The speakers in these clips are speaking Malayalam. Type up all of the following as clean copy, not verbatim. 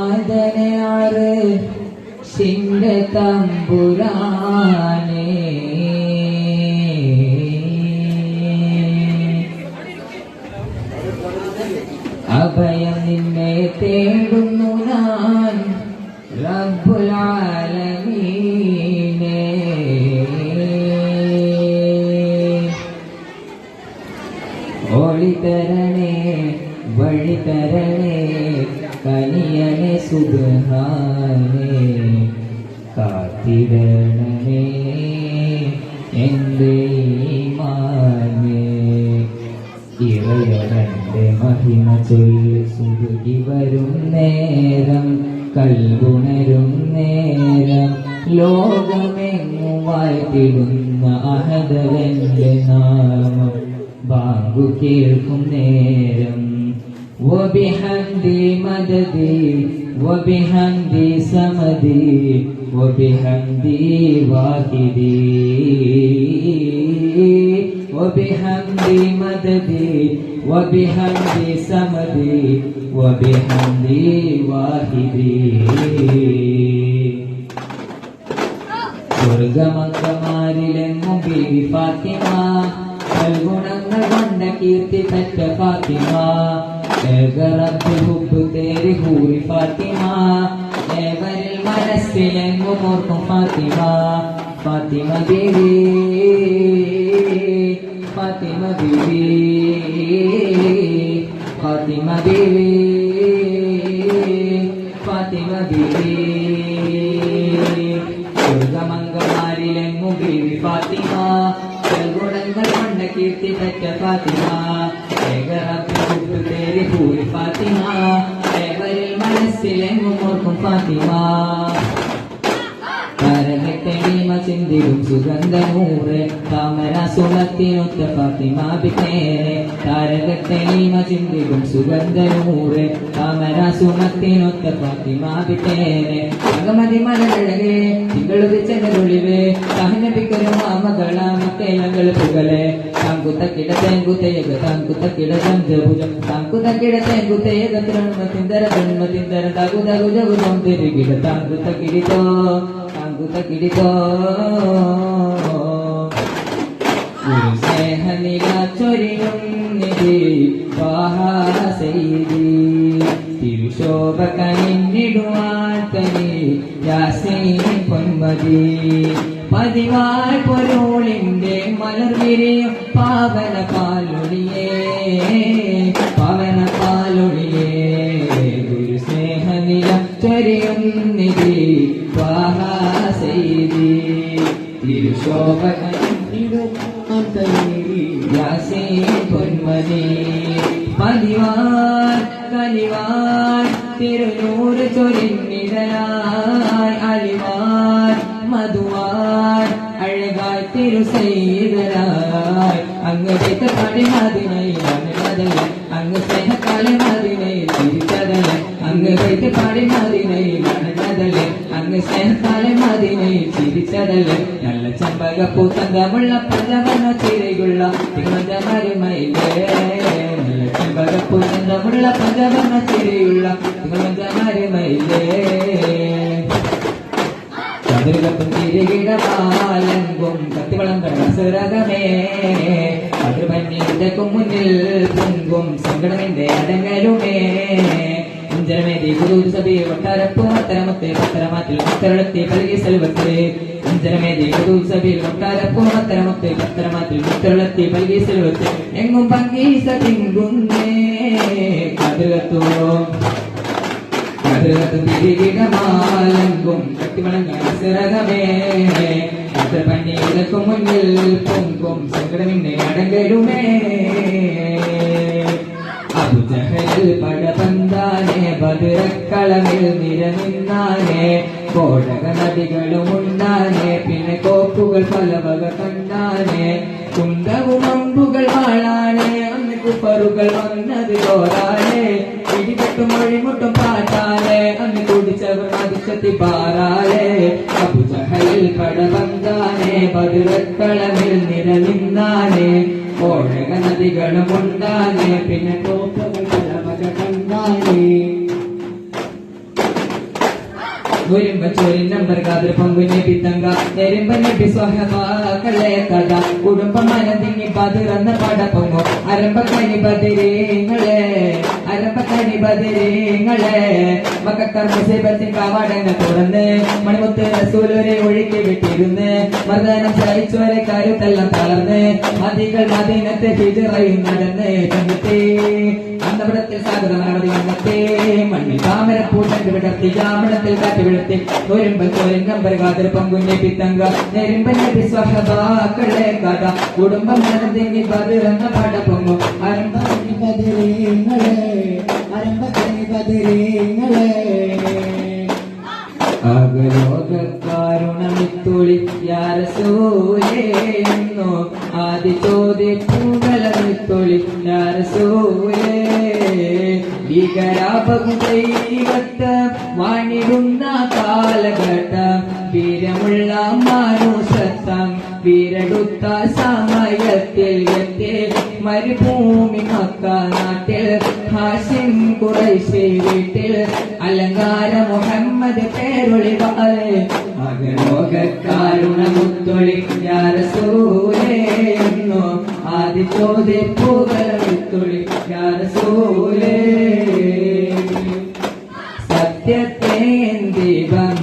നാദനയാറ് സിന്റെ തമ്പുരാനെ അഭയം നിന്നെ തേടുന്നു ഞാൻ റബ്ബുൽ ആലമീനെ ഓളി തരണേ വഴി തരണേ കനിയനെ സുബ്ഹാനേ കാത്തിടണമേ എന്റെ ഈമാനേ ഇറയവന്റെ മഹിമ ചൊല്ലി സുരുകി വരും നേരം കൽഗുണരും നേരം ലോകമെങ്ങുമായി തിടുന്ന അഹദവന്റെ നാമം ബാങ്കു കേൾക്കും നേരം വബിഹംദി മദദി വബിഹംദി സമദി വബിഹംദി വാഹിദി വബിഹംദി മദദി വബിഹംദി സമദി വബിഹംദി വാഹിദി സ്വർഗമംഗമാരിലെങ്ങും ബീവി ഫാത്തിമ കൽഗുണങ്ങൾ കൊണ്ട കീർത്തി പെറ്റ ഫാത്തിമ ഏകറബ്ബ് ഹുബ്ബ് തേരി ഹൂറി ഫാത്തിമ ഏവരിൽ മനസ്സിലെങ്ങും ഓർക്കും ഫാത്തിമ ഫാത്തിമ ബീവി ഫാത്തിമ ബീവി ഫാത്തിമ ബീവി ഫാത്തിമ ബീവി സ്വർഗമംഗമാരിലെങ്ങും ബീവി ഫാത്തിമ ഗുണങ്ങൾ കൊണ്ട കീർത്തി പെറ്റ ഫാത്തിമ ഏകറബ്ബ് തേരി ഹൂറി ഫാത്തിമ ഏവരിൽ മനസ്സിലെങ്ങും ഓർക്കും ഫാത്തിമ കരകെട്ടെളിമ ചിന്തിടും സുഗന്ധമൂറ് താമര സുമത്തിനൊത്ത ഫാത്തിമ ബിക്കേറെ കരകെട്ടെളിമ ചിന്തിടും സുഗന്ധമൂറ് താമര സുമത്തിനൊത്ത ഫാത്തിമ ബിക്കേറെ അകമതി മലകളെ തിങ്കളുദിച്ചൊളിവേ സഹനപിക്കരും മാമകളാമത്തേലങ്ങൾ പുകളെ താങ്കുത്തക്കിട തേങ്കുത്തയക താങ്കുത്തക്കിട ജംജഭുജം താങ്കുത്തക്കിട തേങ്കുത്തയക ത്രണമതിന്ദര ബ്രഹ്മതിന്ദര തകു തകു ജഗുജം തിരികിട താങ്കുത്തക്കിടിതോ താങ്കുത്തക്കിടിതോ ഒരു സ്നേഹനില ചൊരിയും നിധി വാഹാസൈദി തിരുശോഭ കനിന്നിടുവാൻ തനി യാസീൻ പൊന്മതി പതിവായി പൊരുളിന്റെ മലർവിരിയും പാവന പാലൊളിയേ പവന പാലൊളിയേ ഗുരു സ്നേഹനില ചൊരിയും നിധി വാഹാസൈദി തിരുശോഭ കനിന്നിടുവാൻ തനി യാസീൻ പൊന്മതി പതിവാൻ കനിവാൻ തിരുനൂറ് ചൊരിഞ്ഞിടലായി അലിവാൻ മധുവാൻ അഴകായി തിരുസൈതരായി അങ്ങ് വെത്തപ്പാടി മദിനയിൽ നടന്നതല്ല അങ്ങ് സ്നേഹക്കാലി മദിനയിൽ തിരിച്ചതല്ല അങ്ങ് വെത്തപ്പാടി മദിനയിൽ നടന്നതല്ല അങ്ങ് സ്നേഹക്കാലി മദിനയിൽ ചിരിച്ചതല്ല നല്ല ചെമ്പകപ്പൂ തങ്കമുള്ള പലവന ചിരയുള്ള തിരുവനന്തപുരമയിലേ നല്ല ചെമ്പകപ്പൂ തങ്കമുള്ള പലവന ചിരയുള്ള തിരുവനന്തപുരമയിലേ ചതുരകത്തും തിരികിടമാലങ്കും കത്തിവളം കടസരകമേ അതിർപന്നീതക്കും മുന്നിൽ പൊങ്കും സങ്കടമെന്റെ അടങ്ങലുമേ അഞ്ചരമേതി കുതൂസഭി ഒട്ടാരപ്പൂ അത്തരമത്തെ പത്തരമാറ്റിൽ മുത്തരളത്തി പൽകി സെൽവത്തെ അഞ്ചരമേതി കുതൂസഭി ഒട്ടാരപ്പൂ അത്തരമത്തെ പത്തരമാറ്റിൽ മുത്തരളത്തി പൽകി സെൽവത്തെ എങ്ങും പങ്കീസ തിങ്കുന്നേ കതിരത്തോ തിരികിടമാലങ്കും കത്തിവളങ്ങരകമേ പന്നീതക്കും മുന്നിൽ പൊങ്കും സങ്കടമിന്റെ അടങ്കലുമേ അബുജഹൽ പടപന്താനെ ബദറക്കളമിൽ നിരനിന്നാനെ കോടക നദികളും ഉണ്ടാനെ പിന്നെ കോപ്പുകൾ പല വക കണ്ടാനെ കുന്തവും അമ്പുകൾ വാളാനെ അന്ന് കുപ്പറുകൾ വന്നത് കോരാനെ ഇടിപെട്ടും മൊഴിമുട്ടും പാട്ടാലെ അന്ന് കുടിച്ചവർ മതിച്ചത്തി പാറാലെ അബുജഹൽ പടപന്താനെ ബദറക്കളമിൽ നിരനിന്നാനെ കോടക നദികളും ഉണ്ടാനെ പിന്നെ കോപ്പുകൾ പല വക കണ്ടാനെ ഒരുമ്പച്ചോരിൻ നമ്പർ കാതിർ പങ്കുനെ പിത്തങ്ക നെരുമ്പനെ പിസ്വഹമാക്കളെ കഥ കുടുംബം മനതിങ്ങി പതിറന്ന പടപ്പൊങ്ങോ അരമ്പക്കനി ബദിരേങ്ങളെ മക്കക്കർ മുസീബത്തിൻ കാവാടങ്ങൾ തുറന്ന് മണിമുത്ത് റസൂലരെ ഒഴുക്കി വിട്ടിരുന്ന് മർദ്ദനം സഹിച്ചവരെ കരുത്തെല്ലാം തളർന്ന് മതികൾ മദീനത്തെ ഹിജറയും നടന്ന് തന്നത്തെ അന്നവിടത്തിൽ സാഗതമനവധി വന്നത്തെ മണ്ണിൽ താമരപ്പൂട്ടന്റെ വിടർത്തി ജാമണത്തിൽ കാറ്റ് വിടർത്തി ഒരുമ്പൽ തോരൻ നമ്പർ കാതിർ പങ്കുഞ്ഞെ പിത്തങ്ക നെരുമ്പനെ പിസ്വഹബാക്കളെ കഥ കുടുംബം നടന്നെങ്കിൽ പതിറന്ന പടപ്പൊങ്ങോ അരമ്പനി ബദിരേങ്ങളെ അകലോകക്കാരുണമിത്തുളി യാരസൂലേന്നോ ആദി ചോദ്യപ്പൂകളമിത്തുളി യാരസൂലേ ഭീകരാപകുദൈവത്ത് വാണിടുന്ന കാലഘട്ടം വീരമുള്ള മാനുഷത്വം വീരെടുത്ത സമയത്തിൽ എത്തി മരുഭൂമി മക്ക നാട്ടിൽ ഹാഷിം ഖുറൈശി വീട്ടിൽ അലങ്കാര മുഹമ്മദ് പേരൊളിവാലെ അകലോകക്കാരുണ മുത്തൊളി യാ റസൂലേ എന്നോ ആദി ചോദ്യപ്പൂകളമിത്തുളി യാ റസൂലേ സത്യത്തെ ദീപം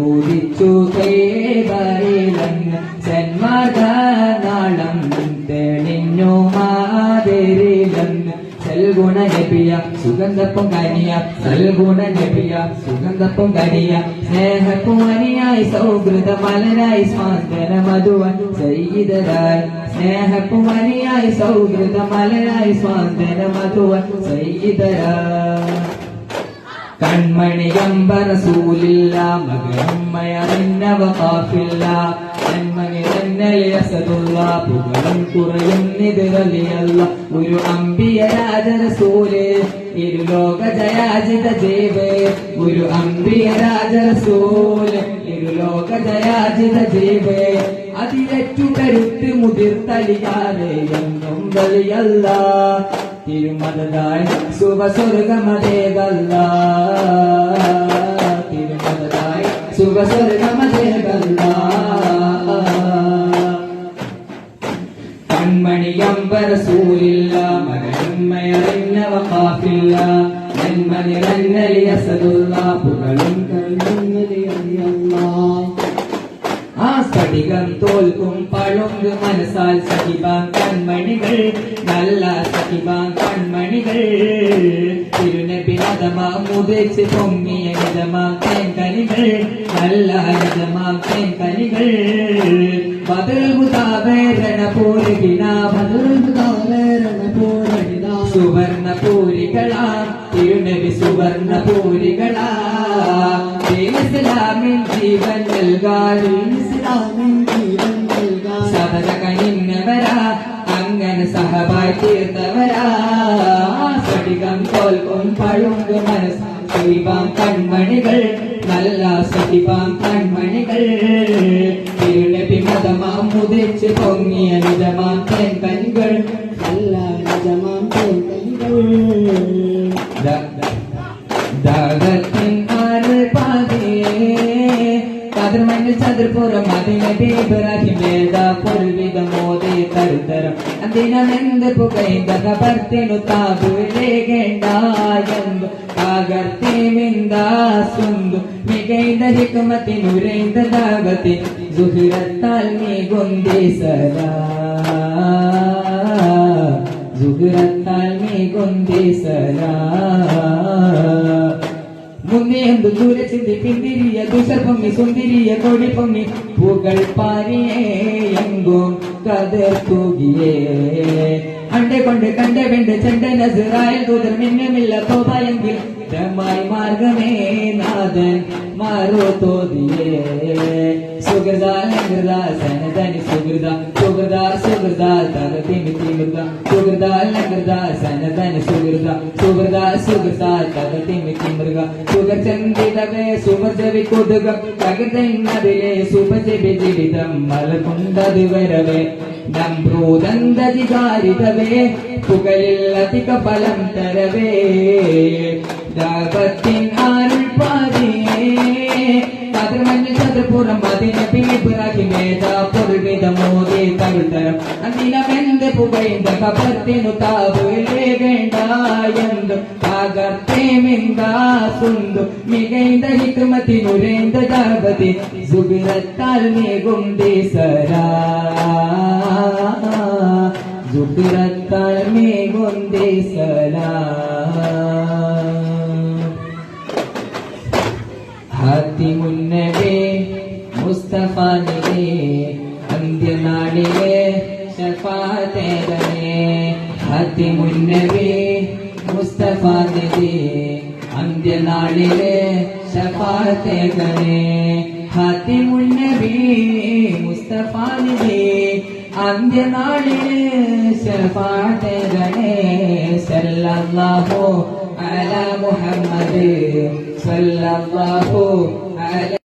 ഊദിച്ചു തേവയിലങ്ങ് ജന്മനാളം തെളിഞ്ഞു മാതിരിലങ്ങ് സൽഗുണ നബിയ സുഗന്ധപ്പും കനിയ സൽഗുണ നബിയ സുഗന്ധപ്പും കനിയ സ്നേഹപ്പുമനിയായി സൗഹൃദ മലരായി സ്വാന്തന മധുവൻ സയ്യിദരായി സ്നേഹപ്പുമനിയായി സൗഹൃദ മലരായി സ്വാന്തന മധുവൻ സയ്യിദരായി കൺമണിയമ്പ റസൂലില്ല മകനുമ്മയറിഞ്ഞവ കാഫില്ല നന്മകിരന്നലിയസതുള്ള പുകഴും കുറയും നിതിരലിയല്ല ഒരു അമ്പിയ രാജറസൂല് ഇരുലോക ജയാജിത ജീവേ ഒരു അമ്പിയ രാജറസൂല് ഇരുലോക ജയാജിത ജീവേ അതിലറ്റു കരുത്ത് മുതിർത്തലിയാതെ എന്നും വലിയല്ല തിരുമതായി സുഖസ്വർഗമതേകല്ല തിരുമതായി സുഖസ്വർഗമതേകല്ല കൺമണിയമ്പ റസൂലില്ല മകനുമ്മയറിഞ്ഞവ കാഫില്ല നന്മ നിറഞ്ഞലിയസതുള്ള പുകളും കൽമലിയല്ലാ ആ സ്ഫടികം തോൽക്കും പളുങ്ക് മനസ്സാൽ സഖിബാൻ കൺമണികൾ നല്ല സഖിബാൻ കൺമണികൾ തിരുനബി നദമാ മുതിച്ച് പൊങ്ങിയ നിജമാ തേൻകനികൾ നല്ല നിജമാ തേൻകനികൾ ബദൽബുതാവേരണ പൂരകിന ബദൽബുതാവേരണ പൂരകിന സുവർണ പൂരികളാ തിരുനബി സുവർണ പൂരികളാ ഇസ്ലാമിൻ ജീവൻ സബര കനിന്നവരാ അങ്ങനെ സഹബായി തീർത്തവരാ സ്ഫടികം തോൽക്കും പഴുങ്ക് മനസ്സ് സഖിബാം കൺമണികൾ നല്ല സഖിബാം കൺമണികൾ തിരുനബി മതമാം മുതിച്ച് പൊങ്ങിയ നിജമാം തേൻകനികൾ നല്ല നിജമാം തേൻകനികൾ ദാഗത്തിൻ കതിർമണ്ണിൽ ചതുർപ്പുറം അതിനബി ഇബ്രാഹിം വേദ പുൽവിധ മോദി തരുതരം അതിനെന്ത് പുകൈന്ത കബർത്തിനു താപുലേകേണ്ടായെന്തു കാകർത്തി മിന്ദാസുന്തു മികൈന്ത ഹിക്മത്തിനുരൈന്ത ദാവത്തി സുഹിറത്താൽ നീ ഗുന്ദിസരാ സുഹിറത്താൽ നീ ഗുന്ദിസരാ മുന്നേന്തു ദൂരെ ചിന്തി പിന്തിരിയ ദുഷർപ്പൊങ്ങി സുന്ദരിയ കൊടി പൊങ്ങി പൂകൾ പാരിയേ എങ്കും കതിർ തൂകിയേ അണ്ടെ കൊണ്ട് കണ്ടെ വെണ്ട് ചെണ്ട നസിറായിൽ ദൂതർ മിന്നമില്ല തോപായെങ്കിൽ മായി മാർഗമേ നാഥൻ മാറോ തോതിയേ സുഹൃദ ലംഘൃദ സനദനി സുഹൃദ സുഹൃദ സുഹൃദ തകതിമി തിമൃദ സുഹൃദ ലംഘൃദ സനദനി സുഹൃദ സുഹൃദ സുഹൃദ തകതിമി തിമൃഗ സുഖചന്ദിതവേ സുമജവി കൊതുക തകതന്നതിലെ സുഭജവി ജീവിതം മലകൊണ്ടത് വരവേ നമ്രൂദന്തധികാരിതവേ പുകളിൽ അധിക ഫലം തരവേ ദാപത്തിൻ അരുൾ പാതിയേ കതിർമഞ്ഞ് ചതുർപ്പുറം അതിനബി ഇബ്രാഹിമേത പൊരുവിധമോദി തരുതരം അന്നിലമെന്ത് പുകയിന്ത കപർത്തിനു താവുലേ വേണ്ട എന്തു പകർത്തേമിന്ദാസുന്തു മികൈന്ത ഹിക്മത്തിനുരേന്ത ദാപതി സുബിറത്താൽ നീകും ദിസരാ സുബിറത്താൽ നീകും ദിസരാ ഹാത്തിമുന്നബി മുസ്തഫ നബി അന്ത്യനാളിലെ ശഫാഅത്തേകണേ ഹാത്തിമുന്നബി മുസ്തഫ നബി അന്ത്യനാളിലെ ശഫാഅത്തേകണേ ഹാത്തിമുന്നബി മുസ്തഫ നബി അന്ത്യനാളിലെ ശഫാഅത്തേകണേ സല്ലല്ലാഹു അലാ മുഹമ്മദ് സല്ലല്ലാഹു അലൈഹി